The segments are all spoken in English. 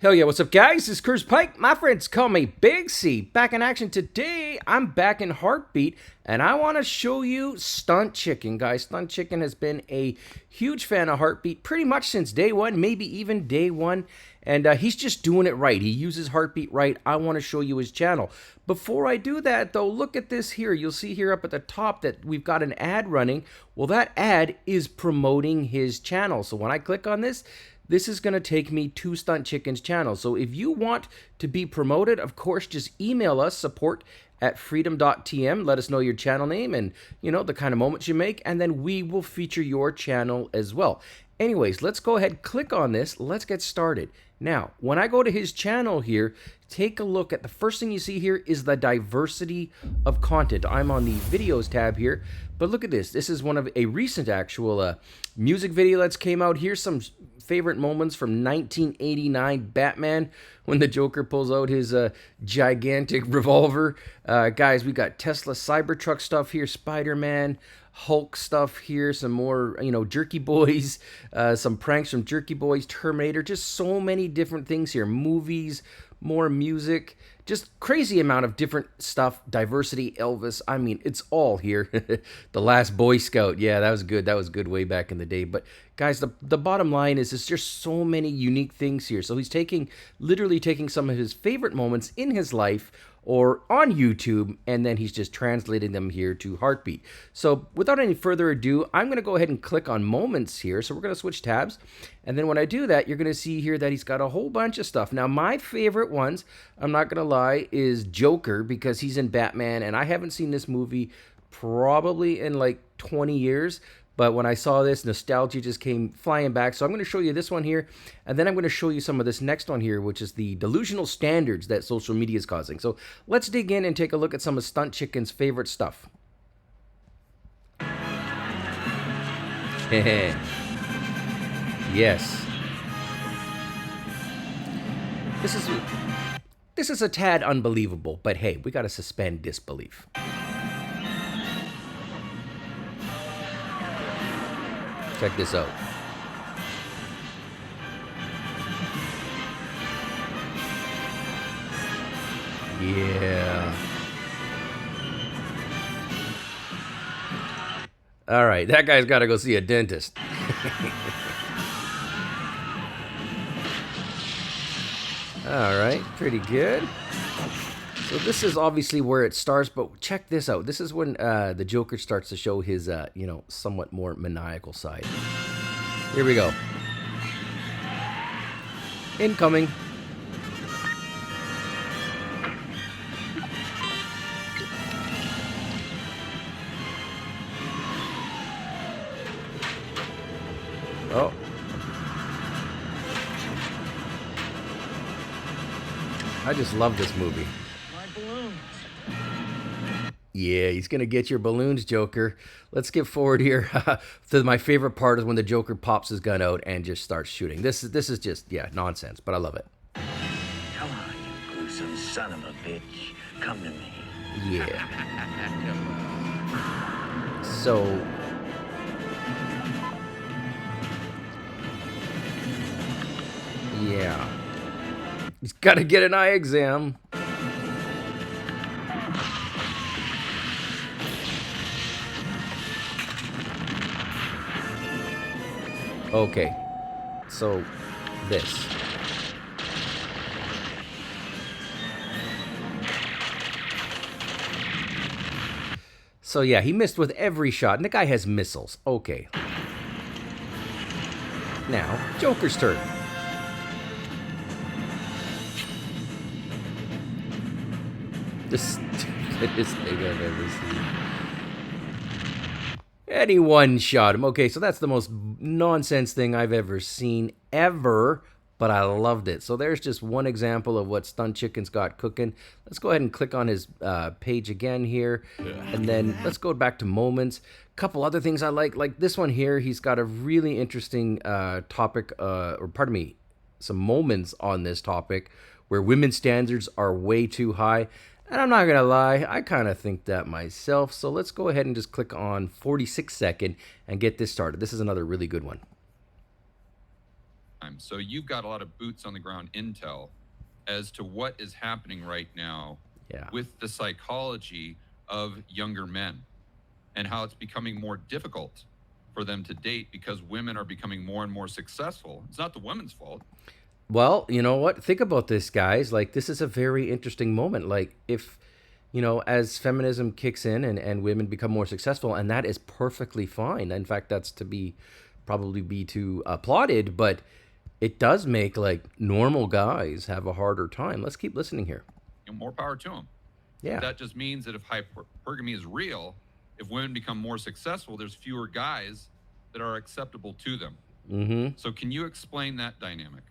Hell yeah, what's up guys? This is Curtis Pyke. My friends call me Big C. Back in action today. I'm back in Heartbeat and I want to show you Stunt Chicken. Guys, Stunt Chicken has been a huge fan of Heartbeat pretty much since day one, maybe even day one. And he's just doing it right. He uses Heartbeat right. I want to show you his channel. Before I do that though, look at this here. You'll see here up at the top that we've got an ad running. Well, that ad is promoting his channel. So when I click on this, this is going to take me to Stunt Chicken's channel. So if you want to be promoted, of course, just email us, support@freedom.tm. Let us know your channel name and, you know, the kind of moments you make, and then we will feature your channel as well. Anyways, let's go ahead, click on this. Let's get started. Now, when I go to his channel here, take a look at the first thing you see here is the diversity of content. I'm on the videos tab here, but look at this. This is one of a recent actual music video that's came out. Here's some favorite moments from 1989 Batman when the Joker pulls out his gigantic revolver. Guys, we got Tesla Cybertruck stuff here, Spider-Man, Hulk stuff here, some more, you know, Jerky Boys, some pranks from Jerky Boys, Terminator, just so many different things here. Movies, more music, just crazy amount of different stuff, diversity, Elvis. I mean, it's all here. The Last Boy Scout. Yeah, that was good. That was good way back in the day. But guys, the bottom line is there's just so many unique things here. So he's literally taking some of his favorite moments in his life or on YouTube, and then he's just translating them here to Heartbeat. So without any further ado, I'm going to go ahead and click on moments here. So we're going to switch tabs. And then when I do that, you're going to see here that he's got a whole bunch of stuff. Now, my favorite ones, I'm not going to lie, is Joker, because he's in Batman, and I haven't seen this movie probably in like 20 years. But when I saw this, nostalgia just came flying back. So I'm going to show you this one here. And then I'm going to show you some of this next one here, which is the delusional standards that social media is causing. So let's dig in and take a look at some of Stunt Chicken's favorite stuff. Yes. This is a tad unbelievable, but hey, we got to suspend disbelief. Check this out. Yeah. All right, that guy's got to go see a dentist. All right, pretty good. So this is obviously where it starts, but check this out. This is when the Joker starts to show his, you know, somewhat more maniacal side. Here we go. Incoming. Oh. I just love this movie. Yeah, he's going to get your balloons, Joker. Let's get forward here to my favorite part is when the Joker pops his gun out and just starts shooting. This is just, yeah, nonsense, but I love it. Come on, you gruesome son of a bitch. Come to me. Yeah. So... yeah. He's got to get an eye exam. Okay, so this. So yeah, he missed with every shot, and the guy has missiles. Okay. Now, Joker's turn. The stupidest thing I've ever seen. And he one-shot him. Okay, so that's the most nonsense thing I've ever seen, ever, but I loved it. So there's just one example of what Stunt Chicken's got cooking. Let's go ahead and click on his page again here, and then let's go back to moments. Couple other things I like this one here, he's got a really interesting topic, or pardon me, some moments on this topic where women's standards are way too high. And I'm not going to lie, I kind of think that myself. So let's go ahead and just click on 46 second and get this started. This is another really good one. So you've got a lot of boots on the ground intel as to what is happening right now with the psychology of younger men and how it's becoming more difficult for them to date because women are becoming more and more successful. It's not the women's fault. Well, you know what? Think about this, guys. Like, this is a very interesting moment. Like, if, as feminism kicks in and women become more successful, and that is perfectly fine. In fact, that's probably be to applauded, but it does make like normal guys have a harder time. Let's keep listening here. More power to them. Yeah. That just means that if hypergamy is real, if women become more successful, there's fewer guys that are acceptable to them. Mm-hmm. So can you explain that dynamic?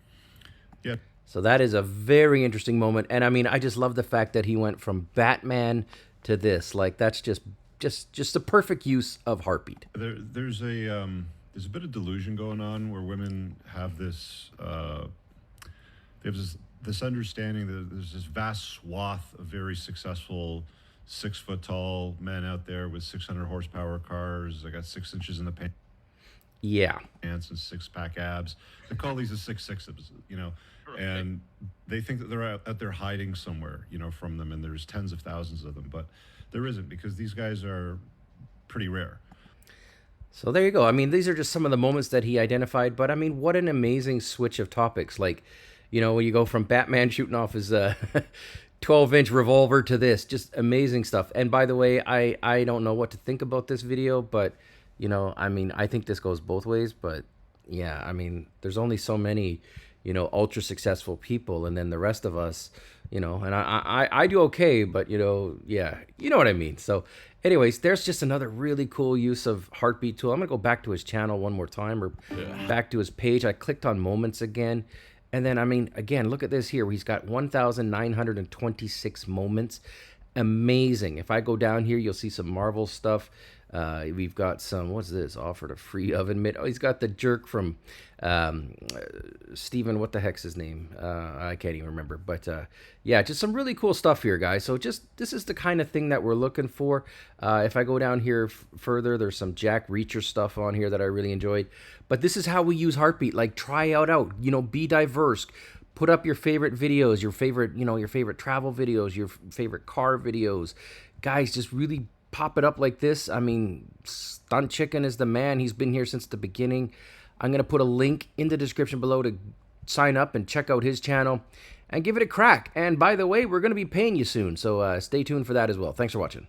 Yeah. So that is a very interesting moment. And I mean, I just love the fact that he went from Batman to this. Like, that's just the perfect use of Heartbeat. There's a bit of delusion going on where women have this they have this understanding that there's this vast swath of very successful 6 foot tall men out there with 600 horsepower cars. They got 6 inches in the pants. Yeah. And 6-pack abs. They call these the 6-6s, and they think that they're out there hiding somewhere, from them, and there's tens of thousands of them, but there isn't, because these guys are pretty rare. So there you go. I mean, these are just some of the moments that he identified, but I mean, what an amazing switch of topics. Like, when you go from Batman shooting off his 12-inch revolver to this, just amazing stuff. And by the way, I don't know what to think about this video, but, I mean, I think this goes both ways, but yeah, I mean, there's only so many, ultra successful people, and then the rest of us, and I do okay, but, yeah, you know what I mean. So anyways, there's just another really cool use of Heartbeat tool. I'm going to go back to his channel one more time, or back to his page. I clicked on moments again. And then, I mean, again, look at this here. He's got 1,926 moments. Amazing. If I go down here, you'll see some Marvel stuff. We've got some, what's this? Offered a free oven mitt. Oh, he's got the jerk from Steven, what the heck's his name? I can't even remember. But yeah, just some really cool stuff here, guys. So this is the kind of thing that we're looking for. If I go down here further, there's some Jack Reacher stuff on here that I really enjoyed. But this is how we use Heartbeat. Like, try out, be diverse. Put up your favorite videos, your favorite travel videos, your favorite car videos. Guys, just really pop it up like this. I mean, Stunt Chicken is the man. He's been here since the beginning. I'm going to put a link in the description below to sign up and check out his channel and give it a crack. And by the way, we're going to be paying you soon, so stay tuned for that as well. Thanks for watching.